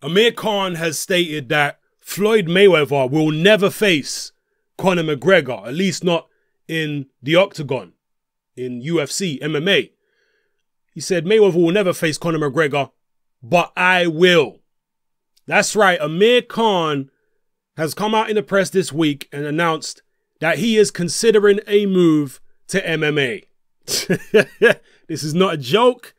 Amir Khan has stated that Floyd Mayweather will never face Conor McGregor, at least not in the octagon, in UFC, MMA. He said Mayweather will never face Conor McGregor, but I will. That's right, Amir Khan has come out in the press this week and announced that he is considering a move to MMA. This is not a joke.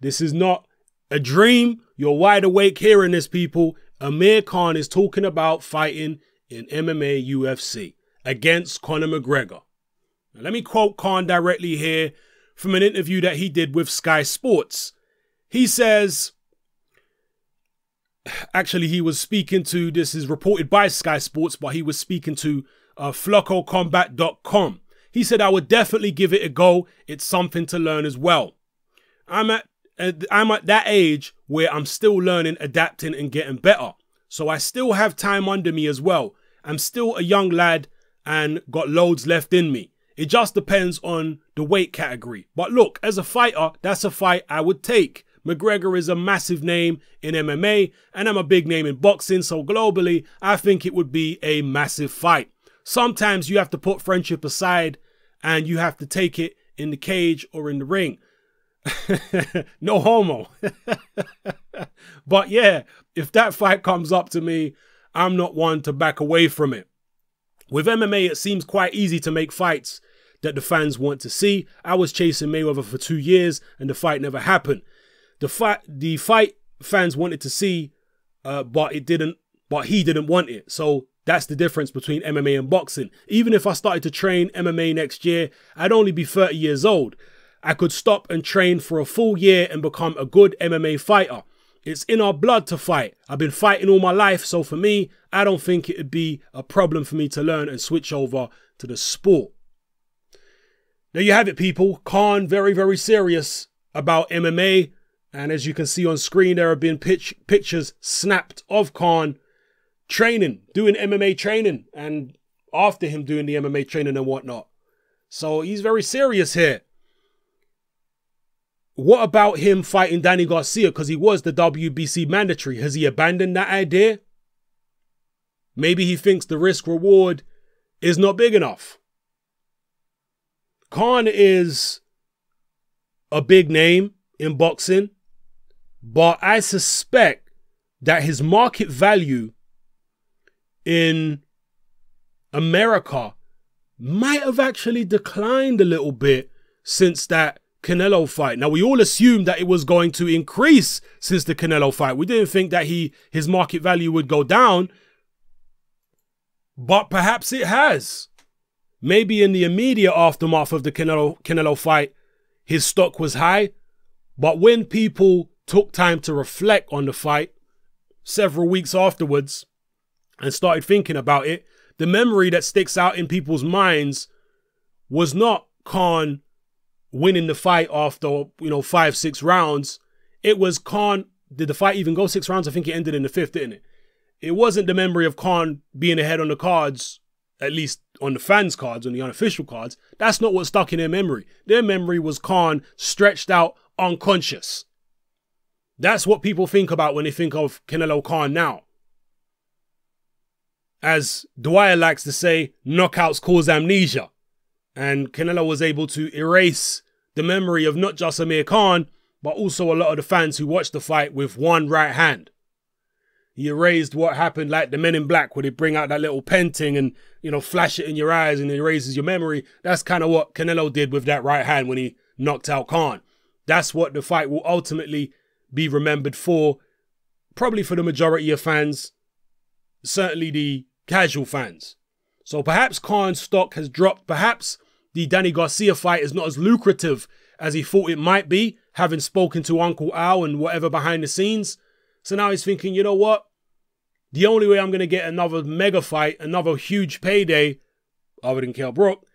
This is not a dream. You're wide awake hearing this, people. Amir Khan is talking about fighting in MMA UFC against Conor McGregor. Now, let me quote Khan directly here from an interview that he did with Sky Sports. He says, actually, he was speaking to, this is reported by Sky Sports, but he was speaking to FlockoCombat.com. He said, I would definitely give it a go. It's something to learn as well. I'm at that age where I'm still learning, adapting, and getting better. So I still have time under me as well. I'm still a young lad and got loads left in me. It just depends on the weight category. But look, as a fighter, that's a fight I would take. McGregor is a massive name in MMA, and I'm a big name in boxing, so globally, I think it would be a massive fight. Sometimes you have to put friendship aside, and you have to take it in the cage or in the ring. No homo. But yeah, if that fight comes up to me, I'm not one to back away from it. With MMA, it seems quite easy to make fights that the fans want to see. I was chasing Mayweather for 2 years and the fight never happened. The fight fans wanted to see, but he didn't want it. So that's the difference between MMA and boxing. Even if I started to train MMA next year, I'd only be 30 years old. I could stop and train for a full year and become a good MMA fighter. It's in our blood to fight. I've been fighting all my life, so for me, I don't think it would be a problem for me to learn and switch over to the sport. There you have it, people. Khan, very, very serious about MMA. And as you can see on screen, there have been pictures snapped of Khan training, doing MMA training, and after him doing the MMA training and whatnot. So he's very serious here. What about him fighting Danny Garcia? Because he was the WBC mandatory. Has he abandoned that idea? Maybe he thinks the risk reward is not big enough. Khan is a big name in boxing, but I suspect that his market value in America might have actually declined a little bit since that Canelo fight. Now, we all assumed that it was going to increase since the Canelo fight. We didn't think that his market value would go down, but perhaps it has. Maybe in the immediate aftermath of the Canelo fight, his stock was high, but when people took time to reflect on the fight several weeks afterwards and started thinking about it, the memory that sticks out in people's minds was not Khan winning the fight after, 5-6 rounds. It was Khan. Did the fight even go 6 rounds? I think it ended in the 5th, didn't it? It wasn't the memory of Khan being ahead on the cards, at least on the fans' cards, on the unofficial cards. That's not what stuck in their memory. Their memory was Khan stretched out, unconscious. That's what people think about when they think of Canelo Khan now. As Dwyer likes to say, knockouts cause amnesia. And Canelo was able to erase the memory of not just Amir Khan, but also a lot of the fans who watched the fight with one right hand. He erased what happened, like the Men in Black, where they bring out that little pen thing and, flash it in your eyes and it erases your memory. That's kind of what Canelo did with that right hand when he knocked out Khan. That's what the fight will ultimately be remembered for, probably for the majority of fans, certainly the casual fans. So perhaps Khan's stock has dropped. Perhaps the Danny Garcia fight is not as lucrative as he thought it might be, having spoken to Uncle Al and whatever behind the scenes. So now he's thinking, you know what? The only way I'm going to get another mega fight, another huge payday, other than Kell Brook,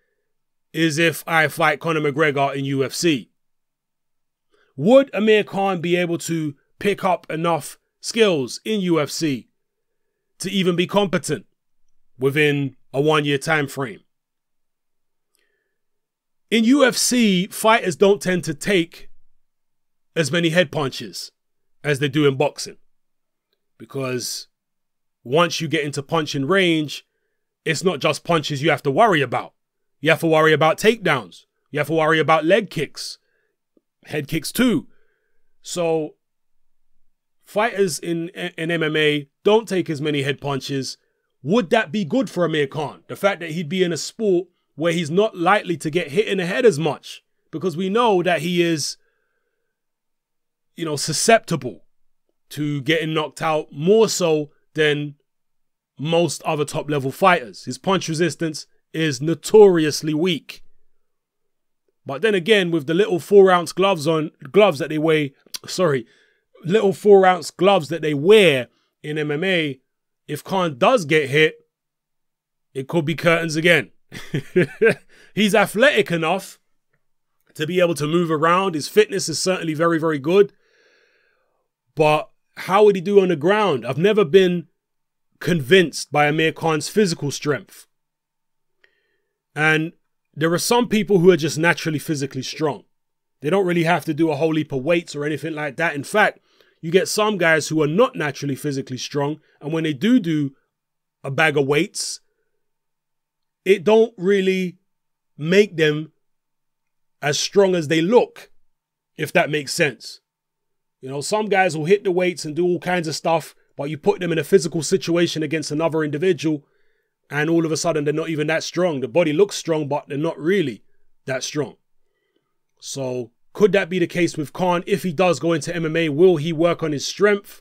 is if I fight Conor McGregor in UFC. Would Amir Khan be able to pick up enough skills in UFC to even be competent within a 1-year time frame? In UFC, fighters don't tend to take as many head punches as they do in boxing. Because once you get into punching range, it's not just punches you have to worry about. You have to worry about takedowns. You have to worry about leg kicks, head kicks too. So fighters in MMA don't take as many head punches. Would that be good for Amir Khan? The fact that he'd be in a sport where he's not likely to get hit in the head as much, because we know that he is, you know, susceptible to getting knocked out more so than most other top level fighters. His punch resistance is notoriously weak. But then again, with the little 4-ounce gloves that they wear, little 4-ounce gloves that they wear in MMA, if Khan does get hit, it could be curtains again. He's athletic enough to be able to move around. His fitness is certainly very, very good. But how would he do on the ground? I've never been convinced by Amir Khan's physical strength. And there are some people who are just naturally physically strong. They don't really have to do a whole heap of weights or anything like that. In fact, you get some guys who are not naturally physically strong, and when they do a bag of weights, it don't really make them as strong as they look, if that makes sense. You know, some guys will hit the weights and do all kinds of stuff, but you put them in a physical situation against another individual, and all of a sudden they're not even that strong. The body looks strong, but they're not really that strong. So could that be the case with Khan? If he does go into MMA, will he work on his strength?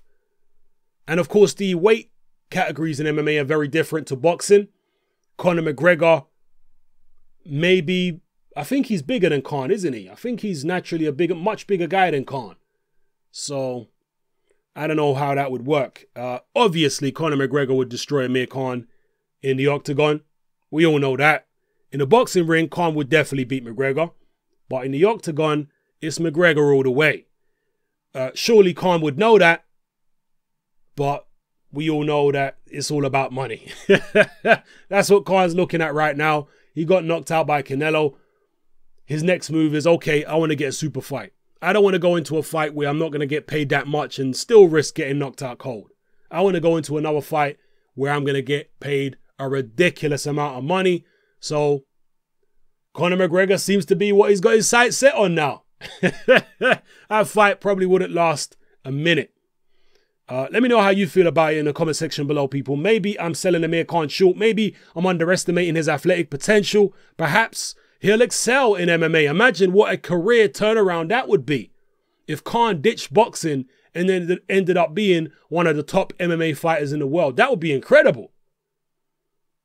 And of course, the weight categories in MMA are very different to boxing. Conor McGregor, maybe, I think he's bigger than Khan, isn't he? I think he's naturally a much bigger guy than Khan. So I don't know how that would work. Obviously, Conor McGregor would destroy Amir Khan in the octagon. We all know that. In the boxing ring, Khan would definitely beat McGregor. But in the octagon, it's McGregor all the way. Surely Khan would know that. But we all know that it's all about money. That's what Khan's looking at right now. He got knocked out by Canelo. His next move is, okay, I want to get a super fight. I don't want to go into a fight where I'm not going to get paid that much and still risk getting knocked out cold. I want to go into another fight where I'm going to get paid a ridiculous amount of money. So Conor McGregor seems to be what he's got his sights set on now. That fight probably wouldn't last a minute. Let me know how you feel about it in the comment section below, people. Maybe I'm selling Amir Khan short. Maybe I'm underestimating his athletic potential. Perhaps he'll excel in MMA. Imagine what a career turnaround that would be if Khan ditched boxing and then ended up being one of the top MMA fighters in the world. That would be incredible.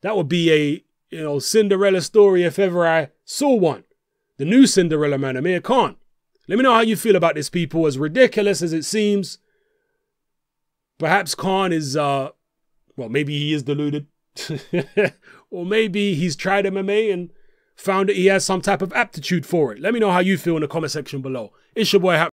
That would be a, you know, Cinderella story if ever I saw one. The new Cinderella man, Amir Khan. Let me know how you feel about this, people. As ridiculous as it seems, perhaps Khan is, well, maybe he is deluded. Or maybe he's tried MMA and found that he has some type of aptitude for it. Let me know how you feel in the comment section below. It's your boy,